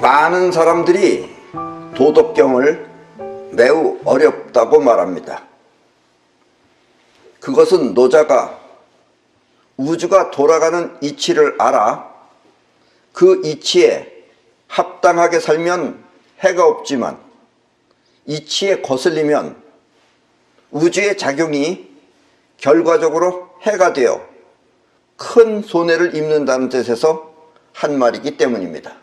많은 사람들이 도덕경을 매우 어렵다고 말합니다. 그것은 노자가 우주가 돌아가는 이치를 알아 그 이치에 합당하게 살면 해가 없지만 이치에 거슬리면 우주의 작용이 결과적으로 해가 되어 큰 손해를 입는다는 뜻에서 한 말이기 때문입니다.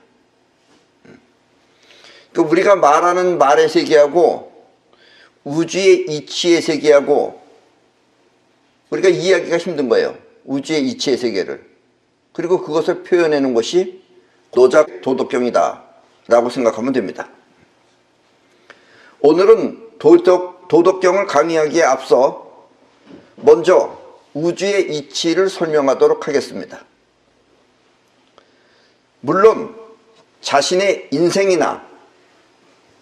우리가 말하는 말의 세계하고 우주의 이치의 세계하고 우리가 이해하기가 힘든 거예요. 우주의 이치의 세계를. 그리고 그것을 표현하는 것이 노자 도덕경이다 라고 생각하면 됩니다. 오늘은 도덕경을 강의하기에 앞서 먼저 우주의 이치를 설명하도록 하겠습니다. 물론 자신의 인생이나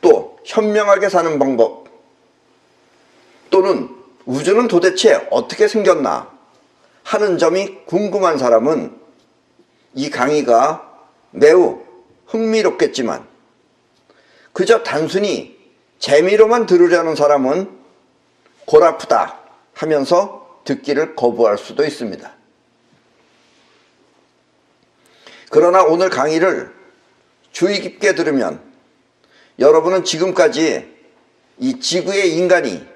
또 현명하게 사는 방법 또는 우주는 도대체 어떻게 생겼나 하는 점이 궁금한 사람은 이 강의가 매우 흥미롭겠지만 그저 단순히 재미로만 들으려는 사람은 골아프다 하면서 듣기를 거부할 수도 있습니다. 그러나 오늘 강의를 주의 깊게 들으면 여러분은 지금까지 이 지구의 인간이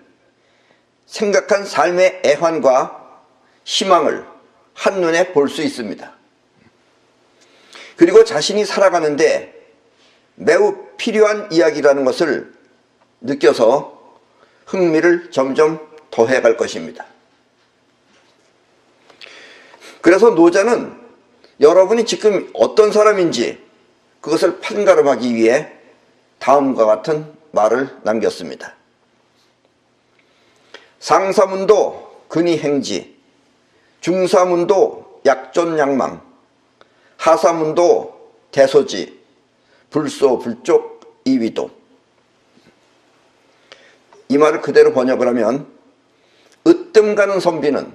생각한 삶의 애환과 희망을 한눈에 볼 수 있습니다. 그리고 자신이 살아가는데 매우 필요한 이야기라는 것을 느껴서 흥미를 점점 더해갈 것입니다. 그래서 노자는 여러분이 지금 어떤 사람인지 그것을 판가름하기 위해 다음과 같은 말을 남겼습니다. 상사문도 근위행지, 중사문도 약존양망, 하사문도 대소지, 불소불족 이위도. 이 말을 그대로 번역을 하면 으뜸 가는 선비는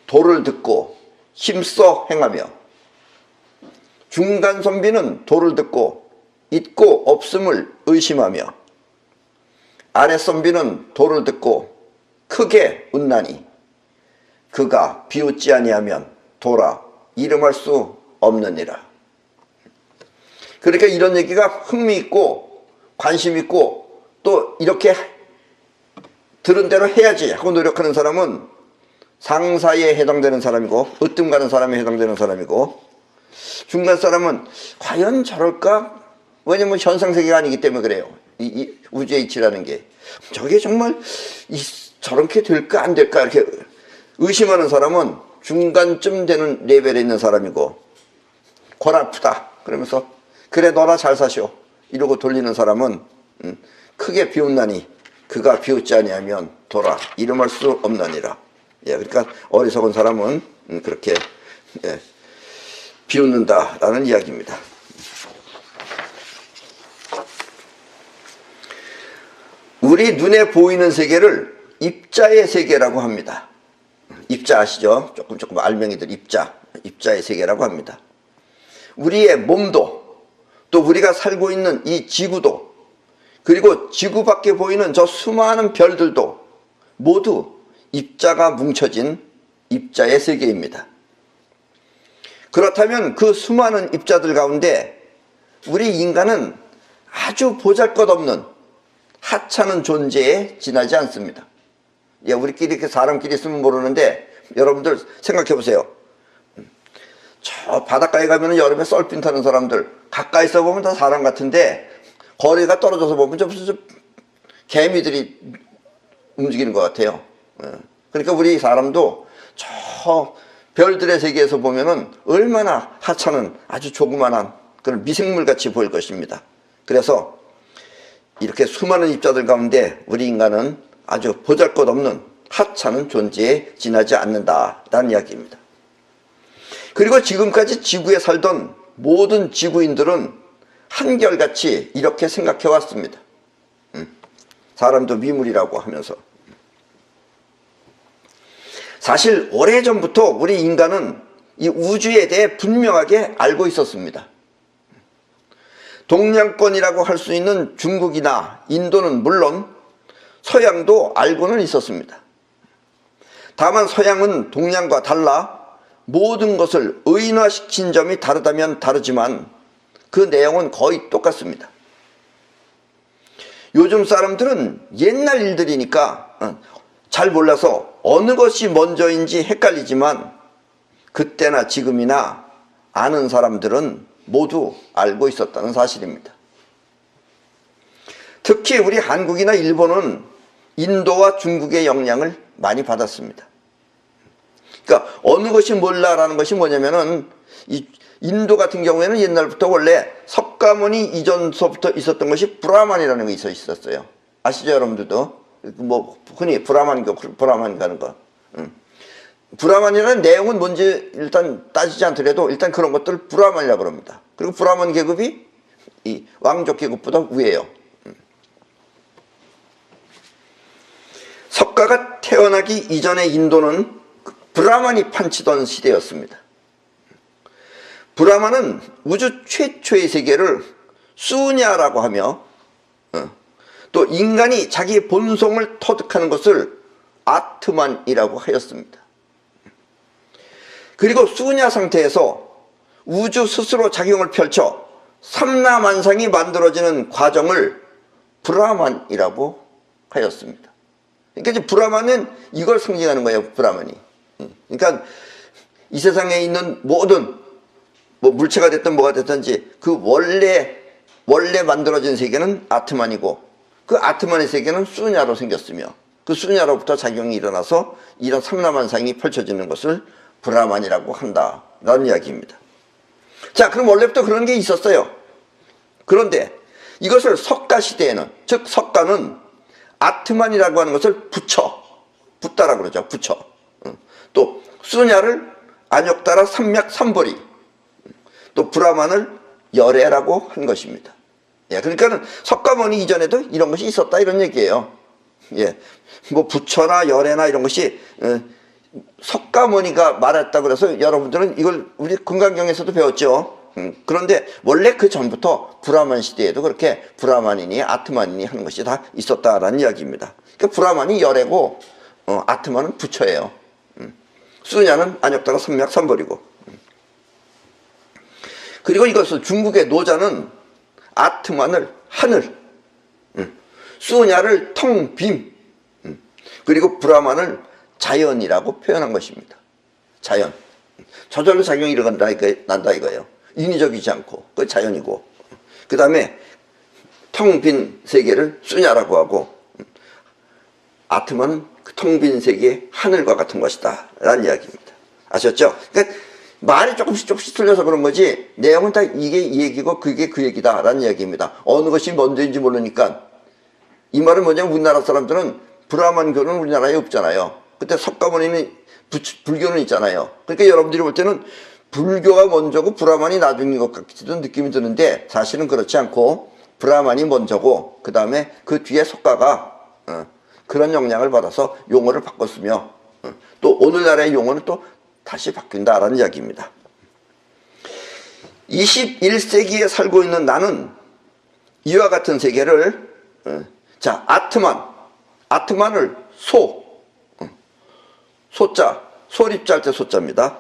도를 듣고 힘써 행하며 중간 선비는 도를 듣고 있고 없음을 의심하며 아랫 선비는 도를 듣고 크게 웃나니 그가 비웃지 아니하면 도라 이름할 수 없느니라. 그러니까 이런 얘기가 흥미있고 관심있고 또 이렇게 들은 대로 해야지 하고 노력하는 사람은 상사에 해당되는 사람이고 으뜸 가는 사람에 해당되는 사람이고 중간 사람은 과연 저럴까? 왜냐면 현상세계가 아니기 때문에 그래요. 이 우주의 이치라는 게 저게 정말 저렇게 될까 안 될까 이렇게 의심하는 사람은 중간쯤 되는 레벨에 있는 사람이고 골 아프다 그러면서 그래 너나 잘 사시오 이러고 돌리는 사람은 크게 비웃나니 그가 비웃지 아니하면 도라 이름할 수 없느니라. 예, 그러니까 어리석은 사람은 그렇게 비웃는다라는 이야기입니다. 우리 눈에 보이는 세계를 입자의 세계라고 합니다. 입자 아시죠? 조금 알맹이들 입자의 세계라고 합니다. 우리의 몸도 또 우리가 살고 있는 이 지구도 그리고 지구 밖에 보이는 저 수많은 별들도 모두 입자가 뭉쳐진 입자의 세계입니다. 그렇다면 그 수많은 입자들 가운데 우리 인간은 아주 보잘것없는 하찮은 존재에 지나지 않습니다. 예, 우리끼리 이렇게 사람끼리 있으면 모르는데 여러분들 생각해 보세요. 저 바닷가에 가면 여름에 썰핀 타는 사람들 가까이서 보면 다 사람 같은데 거리가 떨어져서 보면 저 개미들이 움직이는 것 같아요. 그러니까 우리 사람도 저 별들의 세계에서 보면은 얼마나 하찮은 아주 조그만한 그런 미생물같이 보일 것입니다. 그래서 이렇게 수많은 입자들 가운데 우리 인간은 아주 보잘것없는 하찮은 존재에 지나지 않는다라는 이야기입니다. 그리고 지금까지 지구에 살던 모든 지구인들은 한결같이 이렇게 생각해 왔습니다. 사람도 미물이라고 하면서. 사실 오래전부터 우리 인간은 이 우주에 대해 분명하게 알고 있었습니다. 동양권이라고 할 수 있는 중국이나 인도는 물론 서양도 알고는 있었습니다. 다만 서양은 동양과 달라 모든 것을 의인화시킨 점이 다르다면 다르지만 그 내용은 거의 똑같습니다. 요즘 사람들은 옛날 일들이니까 잘 몰라서 어느 것이 먼저인지 헷갈리지만 그때나 지금이나 아는 사람들은 모두 알고 있었다는 사실입니다. 특히 우리 한국이나 일본은 인도와 중국의 영향을 많이 받았습니다. 그러니까 어느 것이 몰라라는 것이 뭐냐면은 이 인도 같은 경우에는 옛날부터 원래 석가모니 이전서부터 있었던 것이 브라만이라는 게 있었어요. 아시죠, 여러분들도? 뭐 흔히 브라만교, 브라만 가는 거. 브라만이라는 내용은 뭔지 일단 따지지 않더라도 일단 그런 것들을 브라만이라고 합니다. 그리고 브라만 계급이 이 왕족 계급보다 위에요. 석가가 태어나기 이전의 인도는 브라만이 판치던 시대였습니다. 브라만은 우주 최초의 세계를 수냐라고 하며 또 인간이 자기 본성을 터득하는 것을 아트만이라고 하였습니다. 그리고 수냐 상태에서 우주 스스로 작용을 펼쳐 삼라만상이 만들어지는 과정을 브라만이라고 하였습니다. 그러니까 이제 브라만은 이걸 상징하는 거예요. 브라만이. 그러니까 이 세상에 있는 모든 뭐 물체가 됐든 뭐가 됐든지 그 원래 만들어진 세계는 아트만이고 그 아트만의 세계는 수냐로 생겼으며 그 수냐로부터 작용이 일어나서 이런 삼라만상이 펼쳐지는 것을 브라만이라고 한다라는 이야기입니다. 자, 그럼 원래부터 그런 게 있었어요. 그런데 이것을 석가 시대에는, 즉 석가는 아트만이라고 하는 것을 붙다라고 그러죠. 붙여. 또 수냐를 안욕따라 삼맥 삼보리, 또 브라만을 열애라고 한 것입니다. 예, 그러니까는 석가모니 이전에도 이런 것이 있었다 이런 얘기예요. 예, 뭐 부처나 열애나 이런 것이 석가모니가 말했다고 그래서 여러분들은 이걸 우리 금강경에서도 배웠죠. 그런데 원래 그 전부터 브라만 시대에도 그렇게 브라만이니 아트만이니 하는 것이 다 있었다라는 이야기입니다. 그러니까 브라만이 열애고 아트만은 부처예요. 수냐는 안욕따라 삼맥 삼보리고. 그리고 이것을 중국의 노자는 아트만을 하늘, 수냐를 텅빔, 그리고 브라만을 자연이라고 표현한 것입니다. 자연. 저절로 작용이 난다 이거예요. 인위적이지 않고 그 자연이고, 그 다음에 텅 빈 세계를 수냐라고 하고, 아트만은 그 텅 빈 세계의 하늘과 같은 것이다 라는 이야기입니다. 아셨죠? 그러니까 말이 조금씩 틀려서 그런 거지 내용은 다 이게 이 얘기고 그게 그 얘기다 라는 이야기입니다. 어느 것이 먼저인지 모르니까. 이 말은 뭐냐면 우리나라 사람들은 브라만교는 우리나라에 없잖아요. 그때 석가모니는 불교는 있잖아요. 그러니까 여러분들이 볼 때는 불교가 먼저고 브라만이 나중인 것 같기도 느낌이 드는데 사실은 그렇지 않고 브라만이 먼저고 그 다음에 그 뒤에 석가가 그런 영향을 받아서 용어를 바꿨으며 또 오늘날의 용어는 또 다시 바뀐다라는 이야기입니다. 21세기에 살고 있는 나는 이와 같은 세계를 자, 아트만을 소자, 소립자 할 때 소자입니다.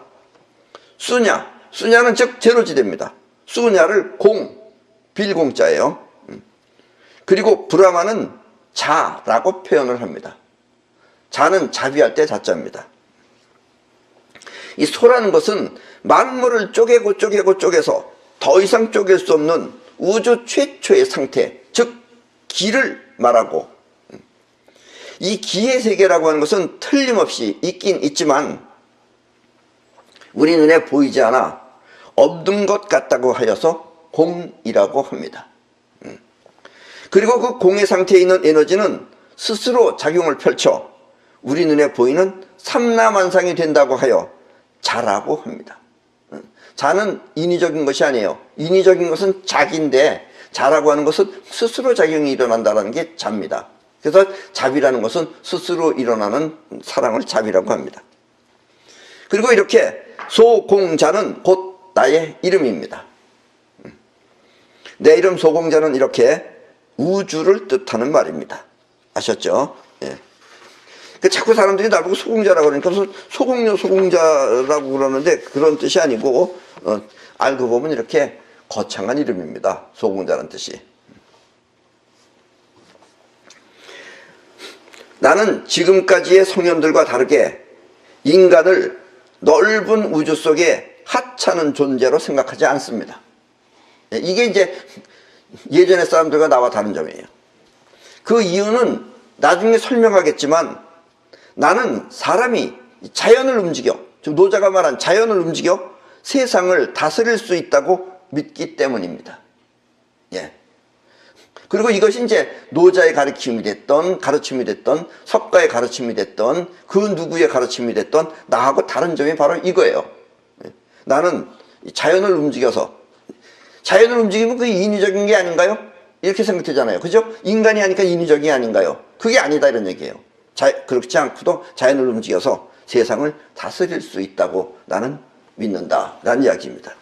수냐는 즉 제로지대입니다. 수냐를 빌공자예요. 그리고 브라만은 자라고 표현을 합니다. 자는 자비할 때 자자입니다. 이 소라는 것은 만물을 쪼개서 더 이상 쪼갤 수 없는 우주 최초의 상태, 즉 기를 말하고, 이 기의 세계라고 하는 것은 틀림없이 있긴 있지만 우리 눈에 보이지 않아 없는 것 같다고 하여서 공이라고 합니다. 그리고 그 공의 상태에 있는 에너지는 스스로 작용을 펼쳐 우리 눈에 보이는 삼라만상이 된다고 하여 자라고 합니다. 자는 인위적인 것이 아니에요. 인위적인 것은 자기인데 자라고 하는 것은 스스로 작용이 일어난다는 게 자입니다. 그래서 자비라는 것은 스스로 일어나는 사랑을 자비라고 합니다. 그리고 이렇게 소공자는 곧 나의 이름입니다. 내 이름 소공자는 이렇게 우주를 뜻하는 말입니다. 아셨죠? 예. 자꾸 사람들이 나보고 소공자라고 그러니까 소공녀 소공자라고 그러는데 그런 뜻이 아니고 알고 보면 이렇게 거창한 이름입니다. 소공자라는 뜻이. 나는 지금까지의 성현들과 다르게 인간을 넓은 우주 속에 하찮은 존재로 생각하지 않습니다. 이게 이제 예전의 사람들과 나와 다른 점이에요. 그 이유는 나중에 설명하겠지만 나는 사람이 자연을 움직여, 즉 노자가 말한 자연을 움직여 세상을 다스릴 수 있다고 믿기 때문입니다. 예. 그리고 이것이 이제 노자의 가르침이 됐던 석가의 가르침이 됐던 그 누구의 가르침이 됐던 나하고 다른 점이 바로 이거예요. 나는 자연을 움직여서, 자연을 움직이면 그게 인위적인 게 아닌가요? 이렇게 생각되잖아요. 그죠? 인간이 하니까 인위적인 게 아닌가요? 그게 아니다 이런 얘기예요. 그렇지 않고도 자연을 움직여서 세상을 다스릴 수 있다고 나는 믿는다 라는 이야기입니다.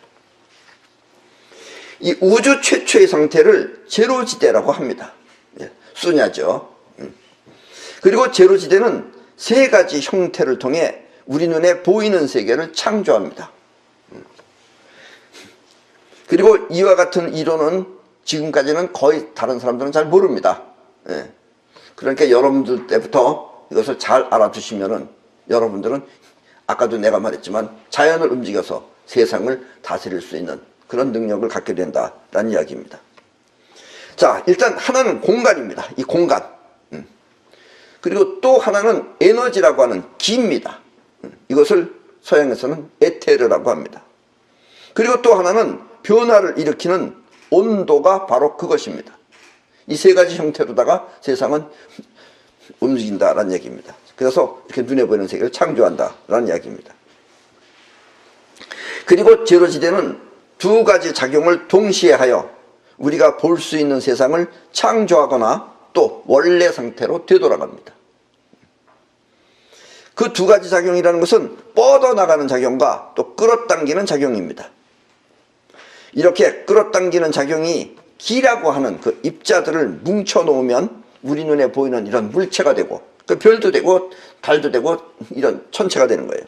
이 우주 최초의 상태를 제로지대라고 합니다. 수냐죠. 그리고 제로지대는 세 가지 형태를 통해 우리 눈에 보이는 세계를 창조합니다. 그리고 이와 같은 이론은 지금까지는 거의 다른 사람들은 잘 모릅니다. 그러니까 여러분들 때부터 이것을 잘 알아두시면은 여러분들은 아까도 내가 말했지만 자연을 움직여서 세상을 다스릴 수 있는 그런 능력을 갖게 된다라는 이야기입니다. 자, 일단 하나는 공간입니다. 이 공간. 그리고 또 하나는 에너지라고 하는 기입니다. 이것을 서양에서는 에테르라고 합니다. 그리고 또 하나는 변화를 일으키는 온도가 바로 그것입니다. 이 세 가지 형태로다가 세상은 움직인다라는 얘기입니다. 그래서 이렇게 눈에 보이는 세계를 창조한다라는 이야기입니다. 그리고 제로지대는 두 가지 작용을 동시에 하여 우리가 볼 수 있는 세상을 창조하거나 또 원래 상태로 되돌아갑니다. 그 두 가지 작용이라는 것은 뻗어나가는 작용과 또 끌어당기는 작용입니다. 이렇게 끌어당기는 작용이 기라고 하는 그 입자들을 뭉쳐 놓으면 우리 눈에 보이는 이런 물체가 되고 그 별도 되고 달도 되고 이런 천체가 되는 거예요.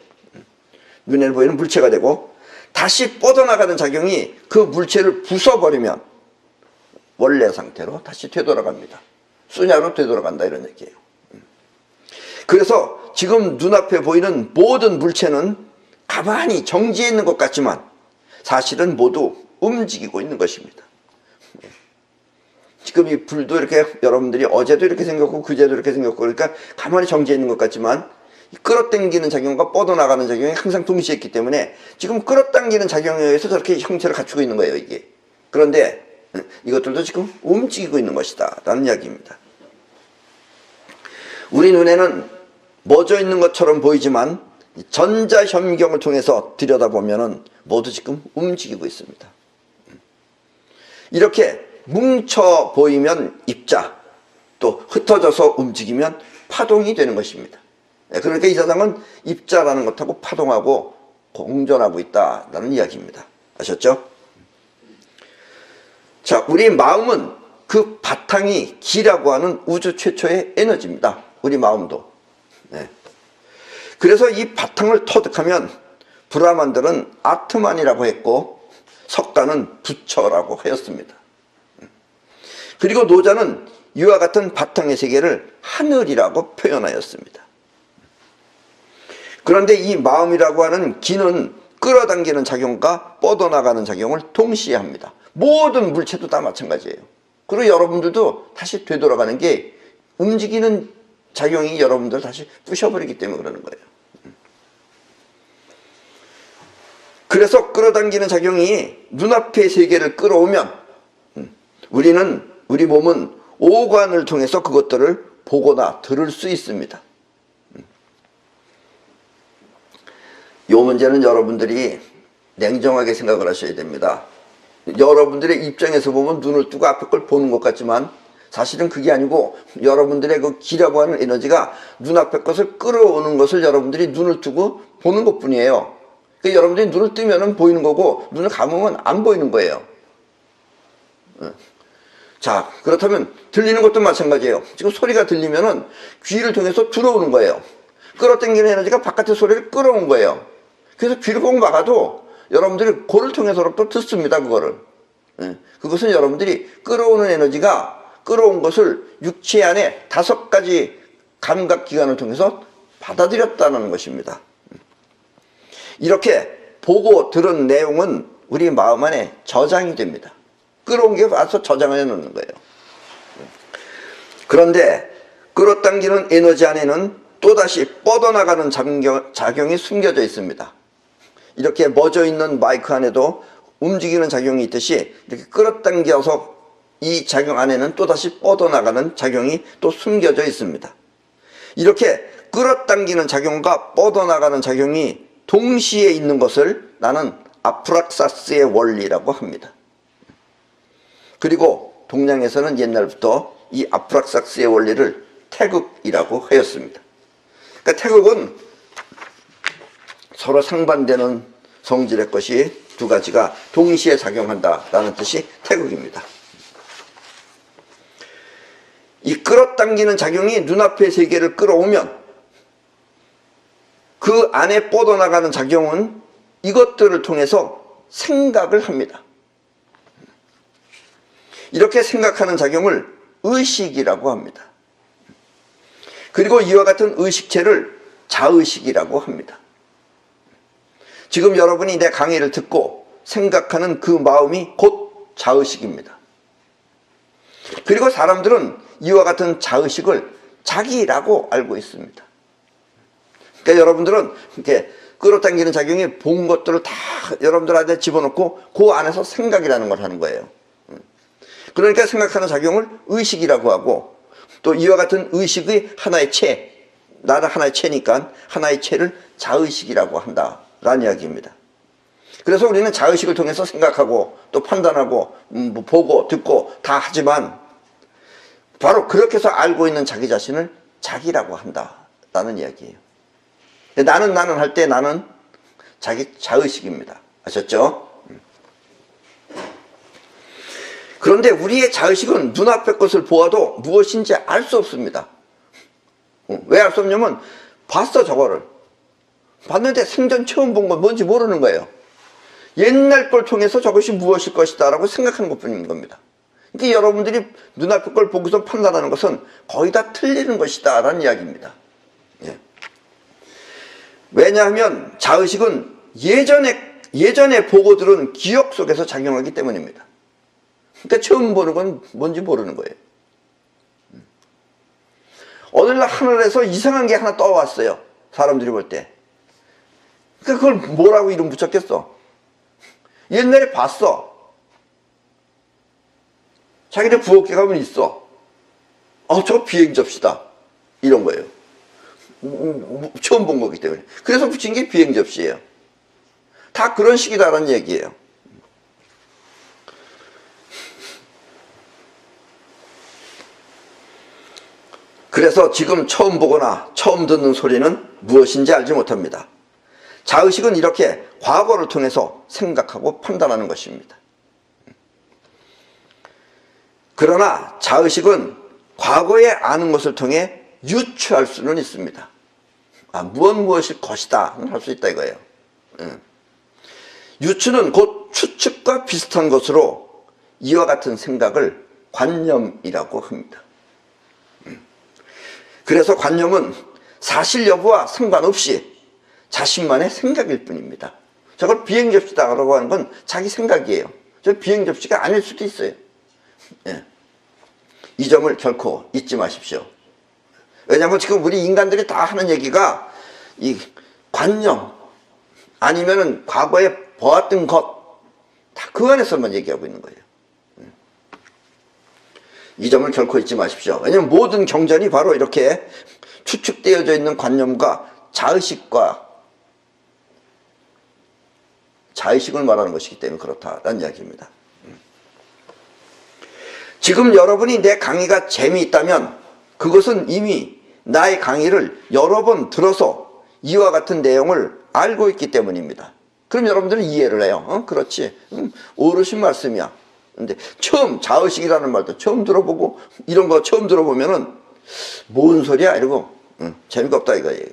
눈에 보이는 물체가 되고 다시 뻗어나가는 작용이 그 물체를 부숴버리면 원래 상태로 다시 되돌아갑니다. 수냐로 되돌아간다 이런 얘기예요. 그래서 지금 눈앞에 보이는 모든 물체는 가만히 정지해 있는 것 같지만 사실은 모두 움직이고 있는 것입니다. 지금 이 불도 이렇게 여러분들이 어제도 이렇게 생겼고 그제도 이렇게 생겼고 그러니까 가만히 정지해 있는 것 같지만 끌어당기는 작용과 뻗어나가는 작용이 항상 동시에 있기 때문에 지금 끌어당기는 작용에 의해서 저렇게 형체를 갖추고 있는 거예요, 이게. 그런데 이것들도 지금 움직이고 있는 것이다 라는 이야기입니다. 우리 눈에는 멎어 있는 것처럼 보이지만 전자현미경을 통해서 들여다보면 모두 지금 움직이고 있습니다. 이렇게 뭉쳐 보이면 입자, 또 흩어져서 움직이면 파동이 되는 것입니다. 그러니까 이 세상은 입자라는 것하고 파동하고 공존하고 있다라는 이야기입니다. 아셨죠? 자, 우리 마음은 그 바탕이 기라고 하는 우주 최초의 에너지입니다. 우리 마음도. 그래서 이 바탕을 터득하면 브라만들은 아트만이라고 했고 석가는 부처라고 하였습니다. 그리고 노자는 이와 같은 바탕의 세계를 하늘이라고 표현하였습니다. 그런데 이 마음이라고 하는 기는 끌어당기는 작용과 뻗어나가는 작용을 동시에 합니다. 모든 물체도 다 마찬가지예요. 그리고 여러분들도 다시 되돌아가는 게 움직이는 작용이 여러분들 다시 부셔버리기 때문에 그러는 거예요. 그래서 끌어당기는 작용이 눈앞의 세계를 끌어오면 우리 몸은 오관을 통해서 그것들을 보거나 들을 수 있습니다. 이 문제는 여러분들이 냉정하게 생각을 하셔야 됩니다. 여러분들의 입장에서 보면 눈을 뜨고 앞에 걸 보는 것 같지만 사실은 그게 아니고 여러분들의 그 기라고 하는 에너지가 눈앞의 것을 끌어오는 것을 여러분들이 눈을 뜨고 보는 것 뿐이에요. 그러니까 여러분들이 눈을 뜨면 보이는 거고 눈을 감으면 안 보이는 거예요. 자, 그렇다면 들리는 것도 마찬가지예요. 지금 소리가 들리면은 귀를 통해서 들어오는 거예요. 끌어당기는 에너지가 바깥의 소리를 끌어온 거예요. 그래서 귀를 꼭 막아도 여러분들이 코를 통해서도 듣습니다, 그거를. 그것은 여러분들이 끌어오는 에너지가 끌어온 것을 육체 안에 5가지 감각기관을 통해서 받아들였다는 것입니다. 이렇게 보고 들은 내용은 우리 마음 안에 저장이 됩니다. 끌어온 게 와서 저장해 놓는 거예요. 그런데 끌어당기는 에너지 안에는 또다시 뻗어나가는 작용이 숨겨져 있습니다. 이렇게 멎어 있는 마이크 안에도 움직이는 작용이 있듯이 이렇게 끌어당겨서 이 작용 안에는 또다시 뻗어나가는 작용이 또 숨겨져 있습니다. 이렇게 끌어당기는 작용과 뻗어나가는 작용이 동시에 있는 것을 나는 아프락사스의 원리라고 합니다. 그리고 동양에서는 옛날부터 이 아프락사스의 원리를 태극이라고 하였습니다. 그러니까 태극은 서로 상반되는 성질의 것이 2가지가 동시에 작용한다라는 뜻이 태극입니다. 이 끌어당기는 작용이 눈앞의 세계를 끌어오면 그 안에 뻗어나가는 작용은 이것들을 통해서 생각을 합니다. 이렇게 생각하는 작용을 의식이라고 합니다. 그리고 이와 같은 의식체를 자의식이라고 합니다. 지금 여러분이 내 강의를 듣고 생각하는 그 마음이 곧 자의식입니다. 그리고 사람들은 이와 같은 자의식을 자기라고 알고 있습니다. 그러니까 여러분들은 이렇게 끌어당기는 작용이 본 것들을 다 여러분들한테 집어넣고 그 안에서 생각이라는 걸 하는 거예요. 그러니까 생각하는 작용을 의식이라고 하고, 또 이와 같은 의식의 하나의 체, 나는 하나의 체니까 하나의 체를 자의식이라고 한다라는 이야기입니다. 그래서 우리는 자의식을 통해서 생각하고 또 판단하고 보고 듣고 다 하지만 바로 그렇게 해서 알고 있는 자기 자신을 자기라고 한다라는 이야기예요. 나는 할 때 나는 자기 자의식입니다. 아셨죠? 그런데 우리의 자의식은 눈앞의 것을 보아도 무엇인지 알 수 없습니다. 왜 알 수 없냐면 봤어, 저거를. 봤는데 생전 처음 본 건 뭔지 모르는 거예요. 옛날 걸 통해서 저것이 무엇일 것이다 라고 생각하는 것뿐인 겁니다. 그러니까 여러분들이 눈앞의 걸 보고서 판단하는 것은 거의 다 틀리는 것이다 라는 이야기입니다. 예. 왜냐하면 자의식은 예전에 보고 들은 기억 속에서 작용하기 때문입니다. 그러니까 처음 보는 건 뭔지 모르는 거예요. 어느 날 하늘에서 이상한 게 하나 떠왔어요. 사람들이 볼 때. 그러니까 그걸 뭐라고 이름 붙였겠어? 옛날에 봤어. 자기네 부엌에 가면 있어. 저거 비행 접시다. 이런 거예요. 처음 본 거기 때문에. 그래서 붙인 게 비행 접시예요. 다 그런 식이다라는 얘기예요. 그래서 지금 처음 보거나 처음 듣는 소리는 무엇인지 알지 못합니다. 자의식은 이렇게 과거를 통해서 생각하고 판단하는 것입니다. 그러나 자의식은 과거에 아는 것을 통해 유추할 수는 있습니다. 무엇일 것이다 할 수 있다 이거예요. 유추는 곧 추측과 비슷한 것으로 이와 같은 생각을 관념이라고 합니다. 그래서 관념은 사실 여부와 상관없이 자신만의 생각일 뿐입니다. 저걸 비행접시다라고 하는 건 자기 생각이에요. 저 비행접시가 아닐 수도 있어요. 예. 이 점을 결코 잊지 마십시오. 왜냐하면 지금 우리 인간들이 다 하는 얘기가 이 관념 아니면은 과거에 보았던 것 다 그 안에서만 얘기하고 있는 거예요. 이 점을 결코 잊지 마십시오. 왜냐하면 모든 경전이 바로 이렇게 추측되어져 있는 관념과 자의식을 말하는 것이기 때문에 그렇다라는 이야기입니다. 지금 여러분이 내 강의가 재미있다면 그것은 이미 나의 강의를 여러 번 들어서 이와 같은 내용을 알고 있기 때문입니다. 그럼 여러분들은 이해를 해요. 그렇지. 어르신 말씀이야. 근데 처음 자의식이라는 말도 처음 들어보고 이런 거 처음 들어보면은 뭔 소리야 이러고 재미가 없다 이거예요.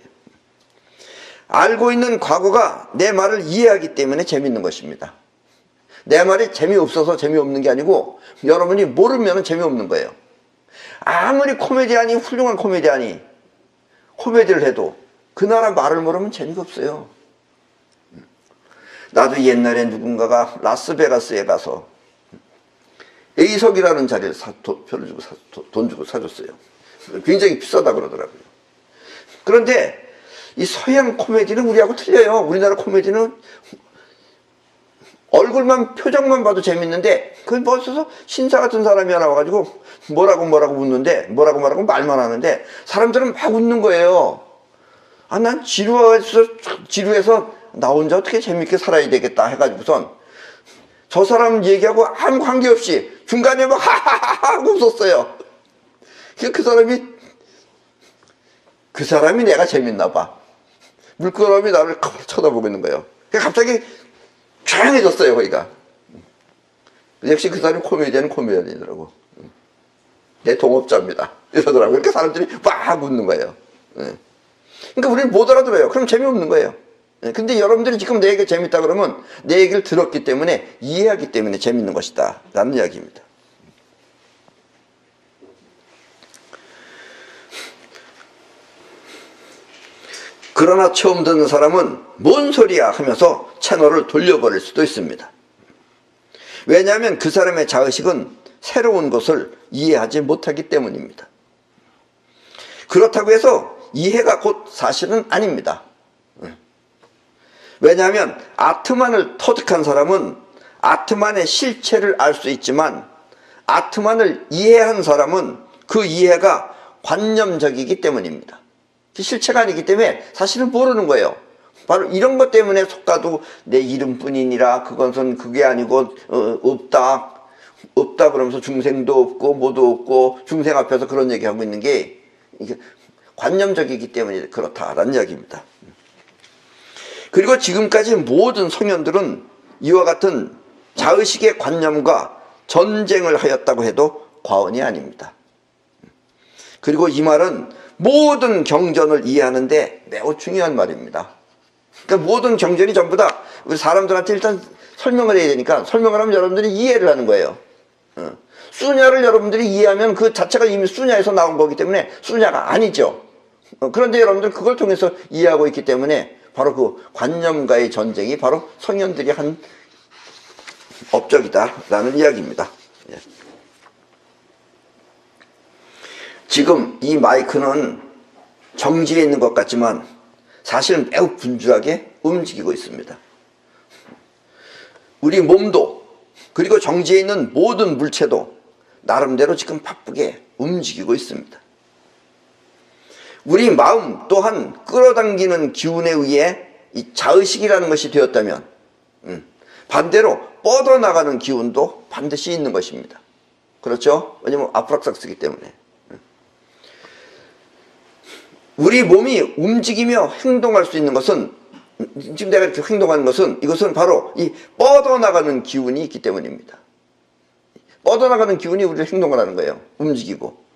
알고 있는 과거가 내 말을 이해하기 때문에 재밌는 것입니다. 내 말이 재미없어서 재미없는 게 아니고 여러분이 모르면 재미없는 거예요. 아무리 코미디언이 훌륭한 코미디언이 코미디를 해도 그 나라 말을 모르면 재미가 없어요. 나도 옛날에 누군가가 라스베가스에 가서 A석이라는 자리를 표를 주고 돈 주고 사줬어요. 굉장히 비싸다 그러더라고요. 그런데 이 서양 코미디는 우리하고 틀려요. 우리나라 코미디는 얼굴만 표정만 봐도 재밌는데 그 멋져서 신사 같은 사람이 하나 와가지고 뭐라고 묻는데 뭐라고 말만 하는데 사람들은 막 웃는 거예요. 아, 난 지루해서 나 혼자 어떻게 재밌게 살아야 되겠다 해가지고선 저 사람 얘기하고 아무 관계없이 중간에 막 하하하 하고 웃었어요. 그 사람이 내가 재밌나 봐. 물끄러미 나를 쳐다보고 있는 거예요. 갑자기 조용해졌어요 거기가. 역시 그 사람이 코미디언이더라고. 내 동업자입니다 이러더라고요. 그러니까 사람들이 막 웃는 거예요. 그러니까 우리는 못 알아들어요. 그럼 재미없는 거예요. 근데 여러분들이 지금 내 얘기가 재밌다 그러면 내 얘기를 들었기 때문에 이해하기 때문에 재밌는 것이다 라는 이야기입니다. 그러나 처음 듣는 사람은 뭔 소리야 하면서 채널을 돌려버릴 수도 있습니다. 왜냐하면 그 사람의 자의식은 새로운 것을 이해하지 못하기 때문입니다. 그렇다고 해서 이해가 곧 사실은 아닙니다. 왜냐하면 아트만을 터득한 사람은 아트만의 실체를 알 수 있지만 아트만을 이해한 사람은 그 이해가 관념적이기 때문입니다. 실체가 아니기 때문에 사실은 모르는 거예요. 바로 이런 것 때문에 속가도 내 이름뿐이니라 그것은 그게 아니고 없다 그러면서 중생도 없고 뭐도 없고 중생 앞에서 그런 얘기하고 있는 게 이게 관념적이기 때문에 그렇다라는 이야기입니다. 그리고 지금까지 모든 성현들은 이와 같은 자의식의 관념과 전쟁을 하였다고 해도 과언이 아닙니다. 그리고 이 말은 모든 경전을 이해하는데 매우 중요한 말입니다. 그러니까 모든 경전이 전부 다 우리 사람들한테 일단 설명을 해야 되니까 설명을 하면 여러분들이 이해를 하는 거예요. 수냐를 여러분들이 이해하면 그 자체가 이미 수냐에서 나온 거기 때문에 수냐가 아니죠. 그런데 여러분들 그걸 통해서 이해하고 있기 때문에 바로 그 관념과의 전쟁이 바로 성현들이 한 업적이다 라는 이야기입니다. 지금 이 마이크는 정지해 있는 것 같지만 사실은 매우 분주하게 움직이고 있습니다. 우리 몸도 그리고 정지해 있는 모든 물체도 나름대로 지금 바쁘게 움직이고 있습니다. 우리 마음 또한 끌어당기는 기운에 의해 이 자의식이라는 것이 되었다면 반대로 뻗어나가는 기운도 반드시 있는 것입니다. 그렇죠? 왜냐면 아프락삭스기 때문에. 우리 몸이 움직이며 행동할 수 있는 것은 지금 내가 이렇게 행동하는 것은 이것은 바로 이 뻗어나가는 기운이 있기 때문입니다. 뻗어나가는 기운이 우리를 행동을 하는 거예요. 움직이고.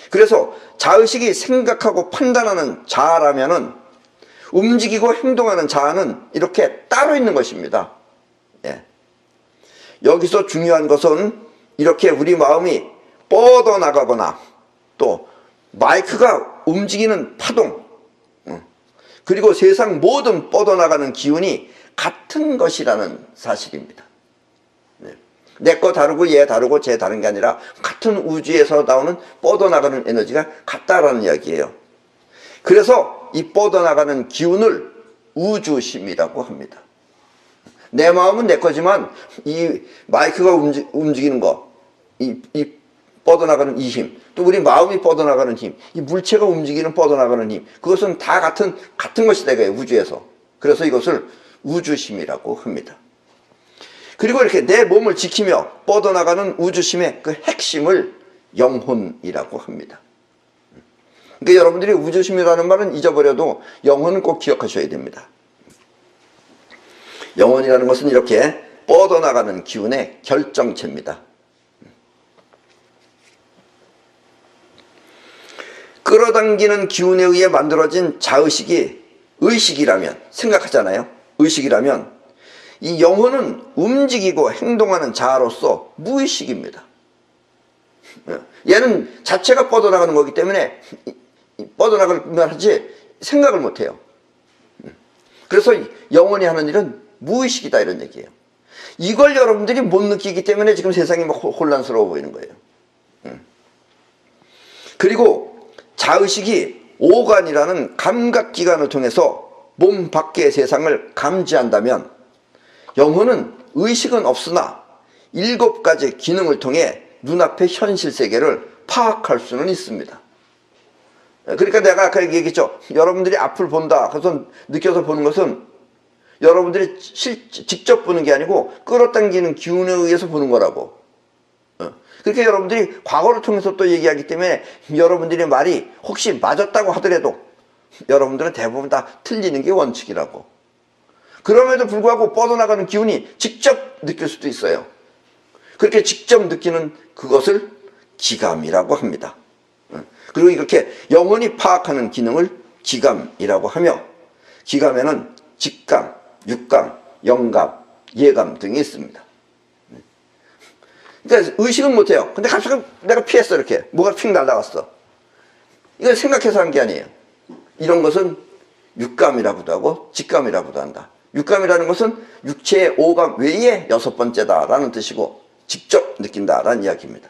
그래서 자의식이 생각하고 판단하는 자아라면은 움직이고 행동하는 자아는 이렇게 따로 있는 것입니다. 예. 여기서 중요한 것은 이렇게 우리 마음이 뻗어나가거나 또 마이크가 움직이는 파동 그리고 세상 모든 뻗어나가는 기운이 같은 것이라는 사실입니다. 내 거 다르고 얘 다르고 쟤 다른 게 아니라 같은 우주에서 나오는 뻗어나가는 에너지가 같다라는 이야기예요. 그래서 이 뻗어나가는 기운을 우주심이라고 합니다. 내 마음은 내 거지만 이 마이크가 움직이는 거, 이 뻗어나가는 이 힘, 또 우리 마음이 뻗어나가는 힘, 이 물체가 움직이는 뻗어나가는 힘, 그것은 다 같은 것이다 이거예요, 우주에서. 그래서 이것을 우주심이라고 합니다. 그리고 이렇게 내 몸을 지키며 뻗어나가는 우주심의 그 핵심을 영혼이라고 합니다. 그러니까 여러분들이 우주심이라는 말은 잊어버려도 영혼은 꼭 기억하셔야 됩니다. 영혼이라는 것은 이렇게 뻗어나가는 기운의 결정체입니다. 끌어당기는 기운에 의해 만들어진 자의식이 의식이라면, 생각하잖아요. 의식이라면 이 영혼은 움직이고 행동하는 자아로서 무의식입니다. 얘는 자체가 뻗어나가는 거기 때문에 뻗어나가면 하지 생각을 못해요. 그래서 영혼이 하는 일은 무의식이다, 이런 얘기예요. 이걸 여러분들이 못 느끼기 때문에 지금 세상이 막 혼란스러워 보이는 거예요. 그리고 자의식이 오간이라는 감각기관을 통해서 몸 밖의 세상을 감지한다면 영혼은 의식은 없으나 7가지 기능을 통해 눈앞의 현실 세계를 파악할 수는 있습니다. 그러니까 내가 아까 얘기했죠. 여러분들이 앞을 본다, 그래서 느껴서 보는 것은 여러분들이 직접 보는 게 아니고 끌어당기는 기운에 의해서 보는 거라고. 그렇게 여러분들이 과거를 통해서 또 얘기하기 때문에 여러분들의 말이 혹시 맞았다고 하더라도 여러분들은 대부분 다 틀리는 게 원칙이라고. 그럼에도 불구하고 뻗어나가는 기운이 직접 느낄 수도 있어요. 그렇게 직접 느끼는 그것을 기감이라고 합니다. 그리고 이렇게 영혼이 파악하는 기능을 기감이라고 하며, 기감에는 직감, 육감, 영감, 예감 등이 있습니다. 그러니까 의식은 못해요. 근데 갑자기 내가 피했어, 이렇게. 뭐가 픽 날아갔어. 이건 생각해서 한 게 아니에요. 이런 것은 육감이라고도 하고 직감이라고도 한다. 육감이라는 것은 육체의 오감 외에 6번째다라는 뜻이고, 직접 느낀다라는 이야기입니다.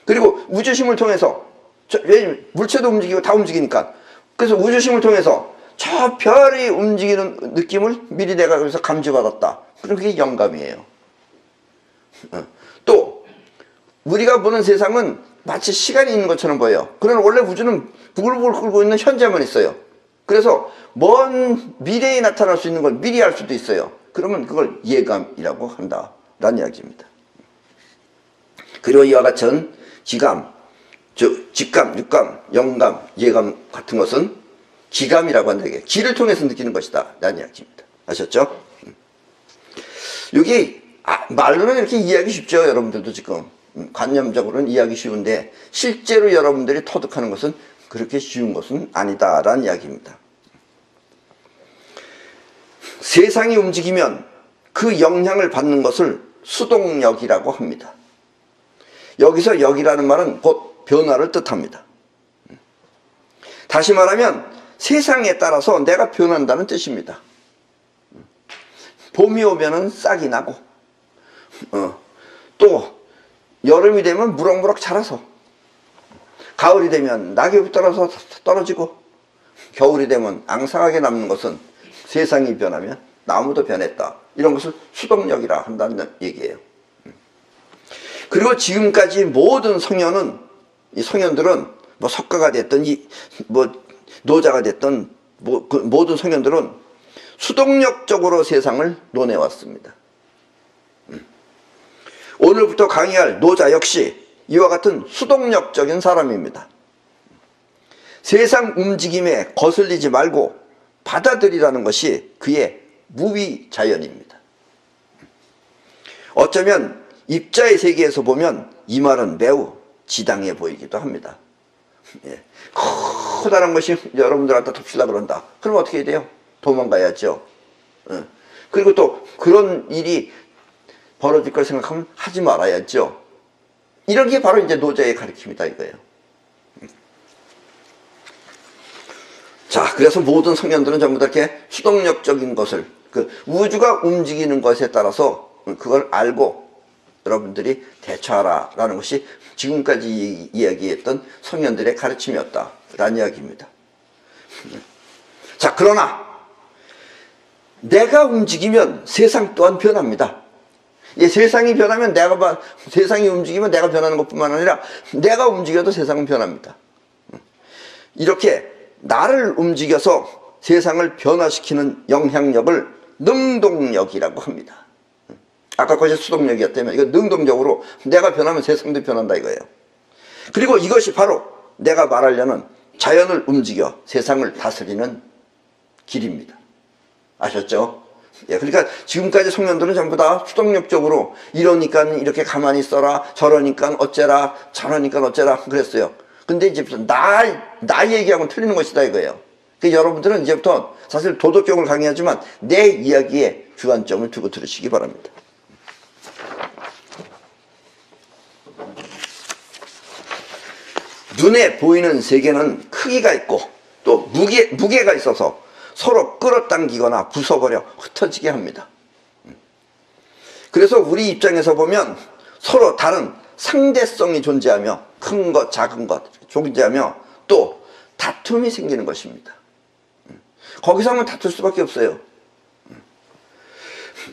그리고 우주심을 통해서, 물체도 움직이고 다 움직이니까, 그래서 우주심을 통해서 저 별이 움직이는 느낌을 미리 내가 여기서 감지받았다. 그럼 그게 영감이에요. 또 우리가 보는 세상은 마치 시간이 있는 것처럼 보여요. 그러나 원래 우주는 부글부글 끓고 있는 현재만 있어요. 그래서 먼 미래에 나타날 수 있는 걸 미리 알 수도 있어요. 그러면 그걸 예감이라고 한다라는 이야기입니다. 그리고 이와 같은 기감, 즉 직감, 육감, 영감, 예감 같은 것은 기감이라고 한다. 기를 통해서 느끼는 것이다 라는 이야기입니다. 아셨죠? 여기 말로는 이렇게 이해하기 쉽죠. 여러분들도 지금 관념적으로는 이해하기 쉬운데 실제로 여러분들이 터득하는 것은 그렇게 쉬운 것은 아니다라는 이야기입니다. 세상이 움직이면 그 영향을 받는 것을 수동력이라고 합니다. 여기서 역이라는 말은 곧 변화를 뜻합니다. 다시 말하면 세상에 따라서 내가 변한다는 뜻입니다. 봄이 오면은 싹이 나고, 또 여름이 되면 무럭무럭 자라서, 가을이 되면 낙엽이 떨어지고, 겨울이 되면 앙상하게 남는 것은 세상이 변하면 나무도 변했다. 이런 것을 수동력이라 한다는 얘기예요. 그리고 지금까지 모든 이 성현들은 뭐 석가가 됐든 뭐 노자가 됐든 그 모든 성현들은 수동력적으로 세상을 논해왔습니다. 오늘부터 강의할 노자 역시 이와 같은 수동력적인 사람입니다. 세상 움직임에 거슬리지 말고 받아들이라는 것이 그의 무위자연입니다. 어쩌면 입자의 세계에서 보면 이 말은 매우 지당해 보이기도 합니다. 커다란 것이 여러분들한테 덮치려고 그런다. 그럼 어떻게 해야 돼요? 도망가야죠. 그리고 또 그런 일이 벌어질 걸 생각하면 하지 말아야죠. 이런 게 바로 이제 노자의 가르침이다 이거예요. 자, 그래서 모든 성현들은 전부 다 이렇게 수동력적인 것을, 그 우주가 움직이는 것에 따라서 그걸 알고 여러분들이 대처하라 라는 것이 지금까지 이야기했던 성현들의 가르침이었다 라는 이야기입니다. 자, 그러나 내가 움직이면 세상 또한 변합니다. 세상이 변하면 세상이 움직이면 내가 변하는 것뿐만 아니라 내가 움직여도 세상은 변합니다. 이렇게 나를 움직여서 세상을 변화시키는 영향력을 능동력이라고 합니다. 아까 것이 수동력이었다면 이거 능동적으로 내가 변하면 세상도 변한다 이거예요. 그리고 이것이 바로 내가 말하려는 자연을 움직여 세상을 다스리는 길입니다. 아셨죠? 예, 그러니까 지금까지 성년들은 전부 다 수동력적으로 이러니까 이렇게 가만히 있어라, 저러니까 어째라, 저러니까 어째라 그랬어요. 근데 이제부터 나 얘기하고는 틀리는 것이다 이거예요. 그러니까 여러분들은 이제부터 사실 도덕경을 강의하지만 내 이야기에 주안점을 두고 들으시기 바랍니다. 눈에 보이는 세계는 크기가 있고 또 무게가 있어서 서로 끌어당기거나 부숴버려 흩어지게 합니다. 그래서 우리 입장에서 보면 서로 다른 상대성이 존재하며 큰 것, 작은 것 존재하며 또 다툼이 생기는 것입니다. 거기서 하면 다툴 수밖에 없어요.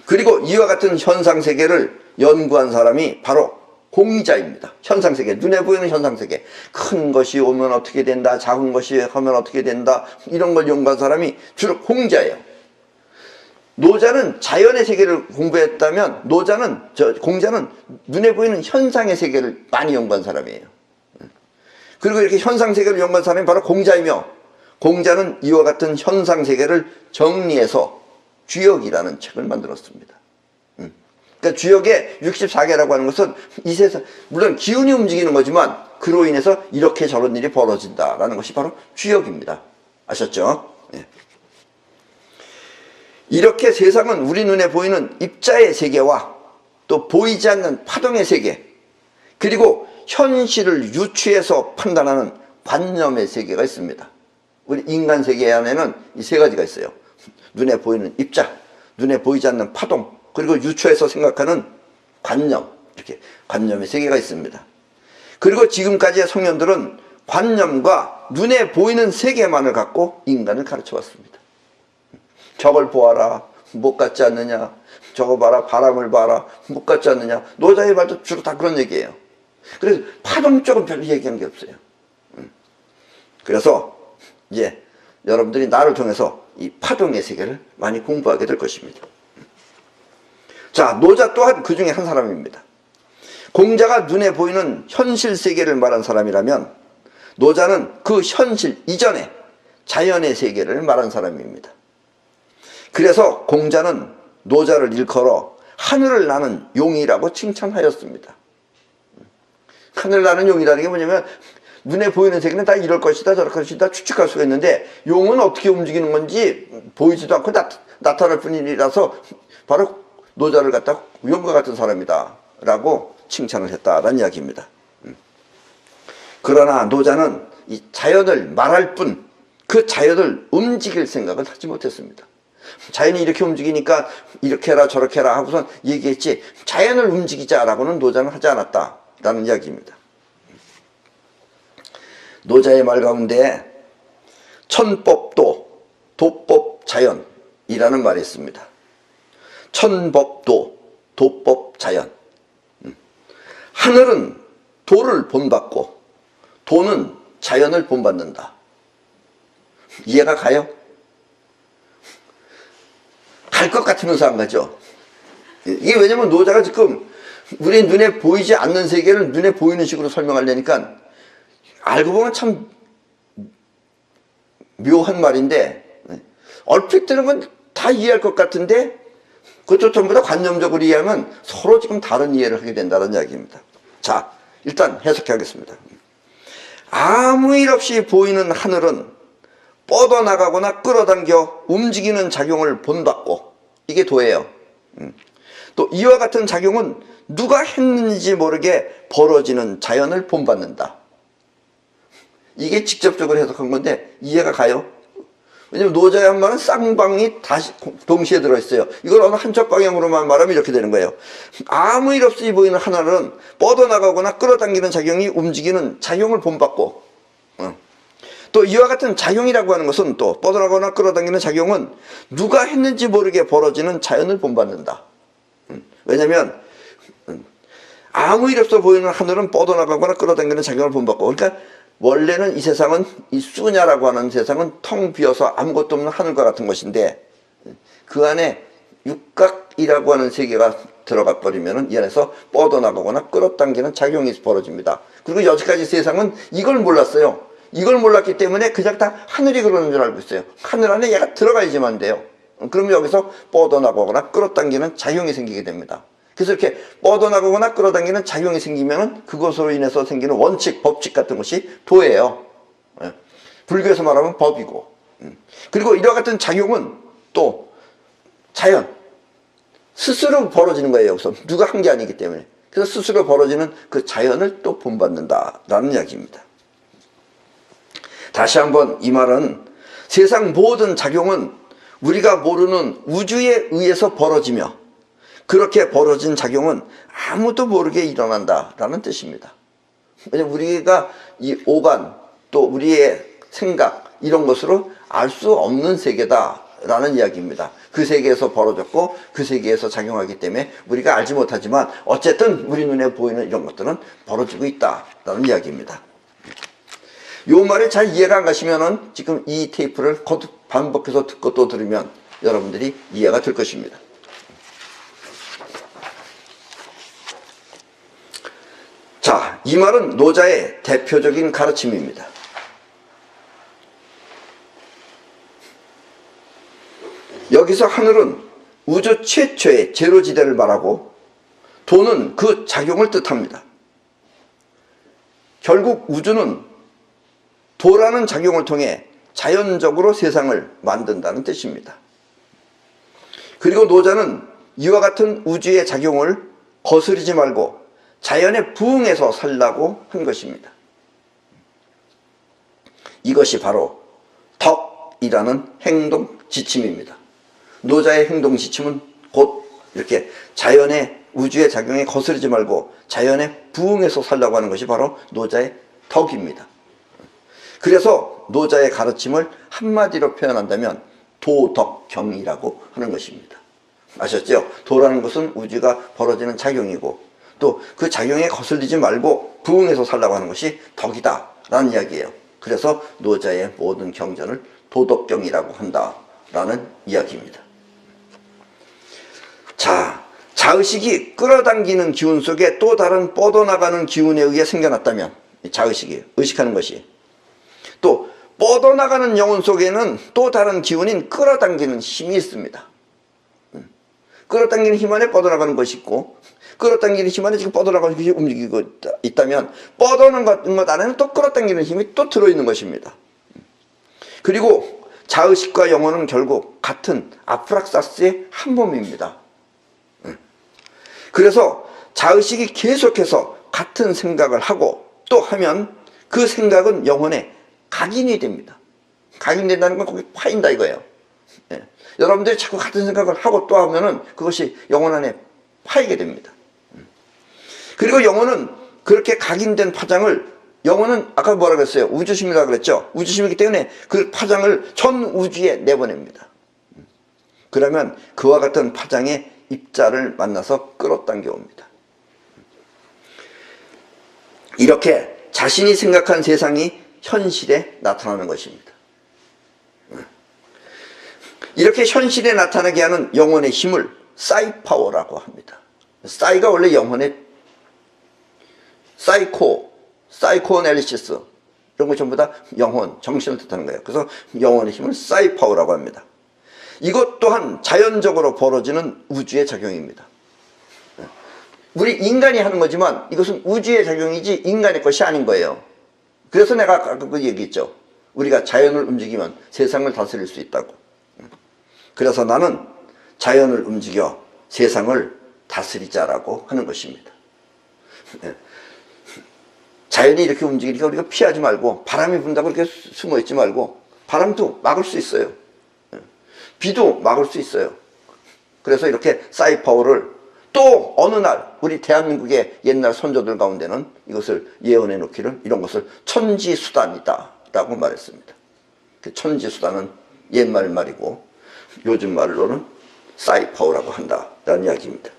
그리고 이와 같은 현상세계를 연구한 사람이 바로 공자입니다. 현상세계, 눈에 보이는 현상세계. 큰 것이 오면 어떻게 된다, 작은 것이 하면 어떻게 된다, 이런 걸 연구한 사람이 주로 공자예요. 노자는 자연의 세계를 공부했다면 공자는 눈에 보이는 현상의 세계를 많이 연구한 사람이에요. 그리고 이렇게 현상세계를 연구한 사람이 바로 공자이며, 공자는 이와 같은 현상세계를 정리해서 주역이라는 책을 만들었습니다. 그러니까 주역의 64개라고 하는 것은 이 세상, 물론 기운이 움직이는 거지만 그로 인해서 이렇게 저런 일이 벌어진다라는 것이 바로 주역입니다. 아셨죠? 예. 이렇게 세상은 우리 눈에 보이는 입자의 세계와 또 보이지 않는 파동의 세계, 그리고 현실을 유추해서 판단하는 관념의 세계가 있습니다. 우리 인간 세계 안에는 이 세 가지가 있어요. 눈에 보이는 입자, 눈에 보이지 않는 파동, 그리고 유추해서 생각하는 관념, 이렇게 관념의 세계가 있습니다. 그리고 지금까지의 성현들은 관념과 눈에 보이는 세계만을 갖고 인간을 가르쳐 왔습니다. 저걸 보아라, 못 같지 않느냐, 저거 봐라, 바람을 봐라, 못 같지 않느냐. 노자의 말도 주로 다 그런 얘기예요. 그래서 파동 쪽은 별로 얘기한 게 없어요. 그래서 이제 여러분들이 나를 통해서 이 파동의 세계를 많이 공부하게 될 것입니다. 자, 노자 또한 그 중에 한 사람입니다. 공자가 눈에 보이는 현실 세계를 말한 사람이라면 노자는 그 현실 이전에 자연의 세계를 말한 사람입니다. 그래서 공자는 노자를 일컬어 하늘을 나는 용이라고 칭찬하였습니다. 하늘을 나는 용이라는 게 뭐냐면 눈에 보이는 세계는 다 이럴 것이다 저럴 것이다 추측할 수가 있는데, 용은 어떻게 움직이는 건지 보이지도 않고 나타날 뿐이라서 바로 노자를 갖다 용과 같은 사람이다 라고 칭찬을 했다라는 이야기입니다. 그러나 노자는 이 자연을 말할 뿐 그 자연을 움직일 생각을 하지 못했습니다. 자연이 이렇게 움직이니까 이렇게 해라 저렇게 해라 하고선 얘기했지, 자연을 움직이자라고는 노자는 하지 않았다라는 이야기입니다. 노자의 말 가운데 천법도 도법자연이라는 말이 있습니다. 천법도 도법자연. 하늘은 도를 본받고 도는 자연을 본받는다. 이해가 가요? 갈 것 같으면서 안 가죠. 이게 왜냐면 노자가 지금 우리 눈에 보이지 않는 세계를 눈에 보이는 식으로 설명하려니까 알고 보면 참 묘한 말인데, 얼핏 들으면 다 이해할 것 같은데 그것도 전부 다 관념적으로 이해하면 서로 지금 다른 이해를 하게 된다는 이야기입니다. 자, 일단 해석해 하겠습니다. 아무 일 없이 보이는 하늘은 뻗어나가거나 끌어당겨 움직이는 작용을 본받고, 이게 도예요. 또 이와 같은 작용은 누가 했는지 모르게 벌어지는 자연을 본받는다. 이게 직접적으로 해석한 건데 이해가 가요? 왜냐면 노자의 한 말은 쌍방이 다시 동시에 들어있어요. 이걸 어느 한쪽 방향으로만 말하면 이렇게 되는 거예요. 아무 일 없이 보이는 하늘은 뻗어나가거나 끌어당기는 작용이 움직이는 작용을 본받고, 또 이와 같은 작용이라고 하는 것은, 또 뻗어나가거나 끌어당기는 작용은 누가 했는지 모르게 벌어지는 자연을 본받는다. 왜냐면 아무 일 없어 보이는 하늘은 뻗어나가거나 끌어당기는 작용을 본받고, 그러니까 원래는 이 세상은, 이 수냐라고 하는 세상은 텅 비어서 아무것도 없는 하늘과 같은 것인데, 그 안에 육각이라고 하는 세계가 들어가 버리면 이 안에서 뻗어나가거나 끌어당기는 작용이 벌어집니다. 그리고 여지까지 세상은 이걸 몰랐어요. 이걸 몰랐기 때문에 그냥 다 하늘이 그러는 줄 알고 있어요. 하늘 안에 얘가 들어가야지만 돼요. 그러면 여기서 뻗어나가거나 끌어당기는 작용이 생기게 됩니다. 그래서 이렇게 뻗어나가거나 끌어당기는 작용이 생기면 그것으로 인해서 생기는 원칙, 법칙 같은 것이 도예요. 불교에서 말하면 법이고. 그리고 이와 같은 작용은 또 자연, 스스로 벌어지는 거예요. 여기서 누가 한 게 아니기 때문에. 그래서 스스로 벌어지는 그 자연을 또 본받는다라는 이야기입니다. 다시 한번 이 말은 세상 모든 작용은 우리가 모르는 우주에 의해서 벌어지며 그렇게 벌어진 작용은 아무도 모르게 일어난다라는 뜻입니다. 왜냐하면 우리가 이 오간 또 우리의 생각 이런 것으로 알 수 없는 세계다라는 이야기입니다. 그 세계에서 벌어졌고 그 세계에서 작용하기 때문에 우리가 알지 못하지만 어쨌든 우리 눈에 보이는 이런 것들은 벌어지고 있다라는 이야기입니다. 요 말이 잘 이해가 안 가시면은 지금 이 테이프를 거듭 반복해서 듣고 또 들으면 여러분들이 이해가 될 것입니다. 자, 이 말은 노자의 대표적인 가르침입니다. 여기서 하늘은 우주 최초의 제로지대를 말하고 도는 그 작용을 뜻합니다. 결국 우주는 도라는 작용을 통해 자연적으로 세상을 만든다는 뜻입니다. 그리고 노자는 이와 같은 우주의 작용을 거스르지 말고 자연에 부응해서 살라고 한 것입니다. 이것이 바로 덕이라는 행동 지침입니다. 노자의 행동 지침은 곧 이렇게 자연의 우주의 작용에 거스르지 말고 자연에 부응해서 살라고 하는 것이 바로 노자의 덕입니다. 그래서 노자의 가르침을 한마디로 표현한다면 도덕경이라고 하는 것입니다. 아셨죠? 도라는 것은 우주가 벌어지는 작용이고 또 그 작용에 거슬리지 말고 부응해서 살라고 하는 것이 덕이다 라는 이야기예요. 그래서 노자의 모든 경전을 도덕경이라고 한다라는 이야기입니다. 자, 자의식이 끌어당기는 기운 속에 또 다른 뻗어나가는 기운에 의해 생겨났다면 자의식이 의식하는 것이 또 뻗어나가는 영혼 속에는 또 다른 기운인 끌어당기는 힘이 있습니다. 끌어당기는 힘 안에 뻗어나가는 것이 있고 끌어당기는 힘 안에 지금 뻗어나가는 것이 움직이고 있다면 뻗어나가는 것 안에는 또 끌어당기는 힘이 또 들어있는 것입니다. 그리고 자의식과 영혼은 결국 같은 아프락사스의 한 몸입니다. 그래서 자의식이 계속해서 같은 생각을 하고 또 하면 그 생각은 영혼에 각인이 됩니다. 각인된다는 건 거기 파인다 이거예요. 예. 여러분들이 자꾸 같은 생각을 하고 또 하면은 그것이 영혼 안에 파이게 됩니다. 그리고 영혼은 그렇게 각인된 파장을 영혼은 아까 뭐라 그랬어요? 우주심이라고 그랬죠? 우주심이기 때문에 그 파장을 전 우주에 내보냅니다. 그러면 그와 같은 파장의 입자를 만나서 끌어당겨 옵니다. 이렇게 자신이 생각한 세상이 현실에 나타나는 것입니다. 이렇게 현실에 나타나게 하는 영혼의 힘을 사이파워라고 합니다. 사이가 원래 영혼의 사이코애널리시스 이런 거 전부 다 영혼, 정신을 뜻하는 거예요. 그래서 영혼의 힘을 사이파워라고 합니다. 이것 또한 자연적으로 벌어지는 우주의 작용입니다. 우리 인간이 하는 거지만 이것은 우주의 작용이지 인간의 것이 아닌 거예요. 그래서 내가 아까 그 얘기했죠. 우리가 자연을 움직이면 세상을 다스릴 수 있다고. 그래서 나는 자연을 움직여 세상을 다스리자라고 하는 것입니다. 자연이 이렇게 움직이니까 우리가 피하지 말고 바람이 분다고 이렇게 숨어 있지 말고 바람도 막을 수 있어요. 비도 막을 수 있어요. 그래서 이렇게 사이파워를 또 어느 날 우리 대한민국의 옛날 선조들 가운데는 이것을 예언해 놓기를 이런 것을 천지수단이다 라고 말했습니다. 그 천지수단은 옛말 말이고 요즘 말로는 사이파워라고 한다라는 이야기입니다.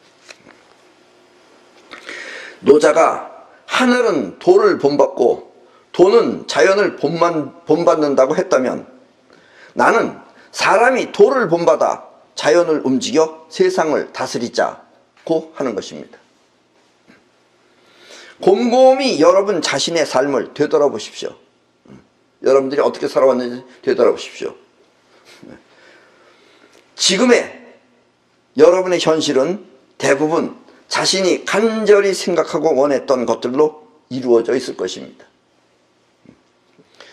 노자가 하늘은 도를 본받고 도는 자연을 본받는다고 했다면 나는 사람이 도를 본받아 자연을 움직여 세상을 다스리자고 하는 것입니다. 곰곰이 여러분 자신의 삶을 되돌아보십시오. 여러분들이 어떻게 살아왔는지 되돌아보십시오. 지금의 여러분의 현실은 대부분 자신이 간절히 생각하고 원했던 것들로 이루어져 있을 것입니다.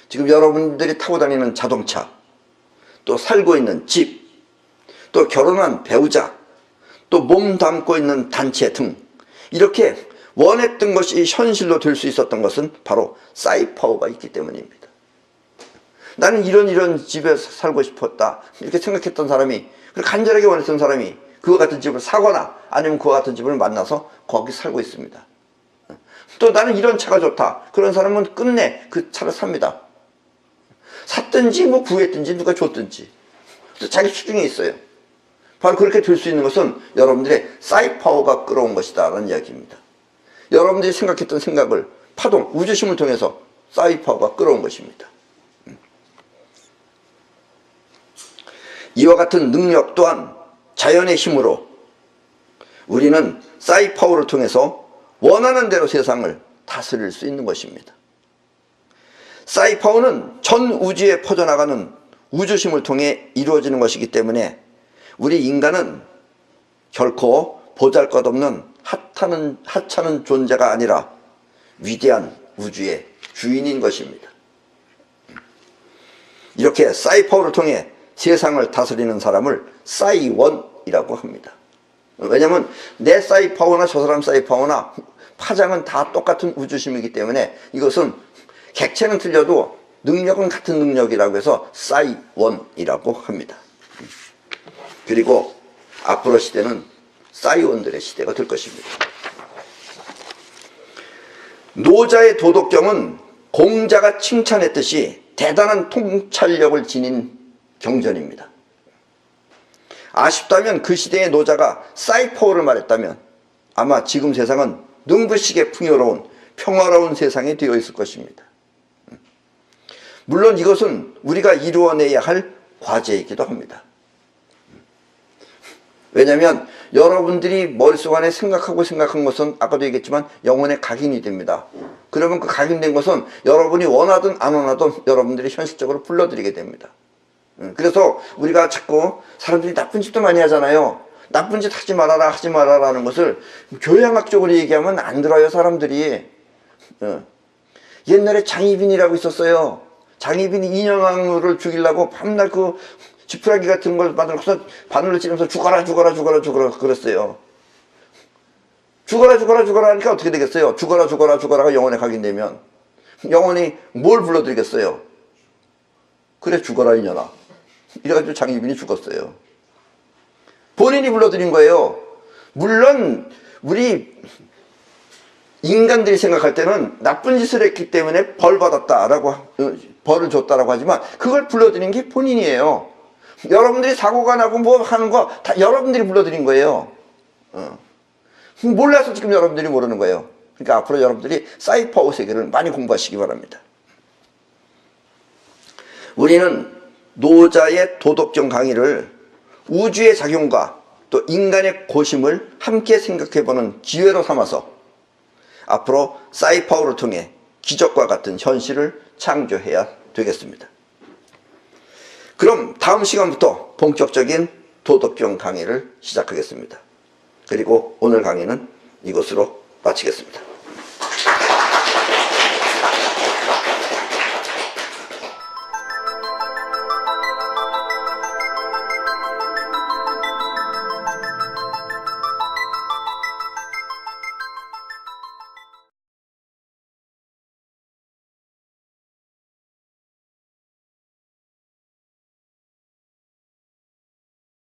지금 여러분들이 타고 다니는 자동차, 또 살고 있는 집, 또 결혼한 배우자, 또 몸 담고 있는 단체 등 이렇게 원했던 것이 현실로 될 수 있었던 것은 바로 싸이파워가 있기 때문입니다. 나는 이런 집에서 살고 싶었다 이렇게 생각했던 사람이, 간절하게 원했던 사람이 그와 같은 집을 사거나 아니면 그와 같은 집을 만나서 거기 살고 있습니다. 또 나는 이런 차가 좋다, 그런 사람은 끝내 그 차를 삽니다. 샀든지 뭐 구했든지 누가 줬든지 자기 수중에 있어요. 바로 그렇게 될 수 있는 것은 여러분들의 싸이파워가 끌어온 것이다 라는 이야기입니다. 여러분들이 생각했던 생각을 파동, 우주심을 통해서 싸이파워가 끌어온 것입니다. 이와 같은 능력 또한 자연의 힘으로 우리는 싸이파워를 통해서 원하는 대로 세상을 다스릴 수 있는 것입니다. 싸이파워는 전 우주에 퍼져나가는 우주심을 통해 이루어지는 것이기 때문에 우리 인간은 결코 보잘것없는 하찮은 존재가 아니라 위대한 우주의 주인인 것입니다. 이렇게 싸이파워를 통해 세상을 다스리는 사람을 싸이원이라고 합니다. 왜냐하면 내 싸이파워나 저 사람 싸이파워나 파장은 다 똑같은 우주심이기 때문에 이것은 객체는 틀려도 능력은 같은 능력이라고 해서 싸이원이라고 합니다. 그리고 앞으로 시대는 싸이원들의 시대가 될 것입니다. 노자의 도덕경은 공자가 칭찬했듯이 대단한 통찰력을 지닌 경전입니다. 아쉽다면 그 시대의 노자가 싸이파워를 말했다면 아마 지금 세상은 눈부시게 풍요로운 평화로운 세상이 되어 있을 것입니다. 물론 이것은 우리가 이루어내야 할 과제이기도 합니다. 왜냐하면 여러분들이 머릿속 안에 생각한 것은 아까도 얘기했지만 영혼의 각인이 됩니다. 그러면 그 각인된 것은 여러분이 원하든 안 원하든 여러분들이 현실적으로 불러들이게 됩니다. 그래서 우리가 자꾸 사람들이 나쁜 짓도 많이 하잖아요. 나쁜 짓 하지 말아라 하지 말아라 하는 것을 교양학적으로 얘기하면 안 들어요 바람들이. 옛날에 장희빈이라고 있었어요. 장희빈이 인형왕후를 죽이려고 밤날 그 지푸라기 같은 걸 만들어서 바늘을 찌르면서 죽어라 그랬어요. 죽어라 하니까 어떻게 되겠어요? 죽어라가 영혼에 각인되면 영혼이 뭘 불러드리겠어요? 그래 죽어라 이년아. 이래가지고 장희빈이 죽었어요. 본인이 불러드린 거예요. 물론 우리 인간들이 생각할 때는 나쁜 짓을 했기 때문에 벌 받았다라고, 벌을 줬다라고 하지만 그걸 불러드린 게 본인이에요. 여러분들이 사고가 나고 뭐 하는 거 다 여러분들이 불러드린 거예요. 몰라서 지금 여러분들이 모르는 거예요. 그러니까 앞으로 여러분들이 싸이파워 세계를 많이 공부하시기 바랍니다. 우리는 노자의 도덕경 강의를 우주의 작용과 또 인간의 고심을 함께 생각해보는 기회로 삼아서 앞으로 싸이파워를 통해 기적과 같은 현실을 창조해야 되겠습니다. 그럼 다음 시간부터 본격적인 도덕경 강의를 시작하겠습니다. 그리고 오늘 강의는 이것으로 마치겠습니다.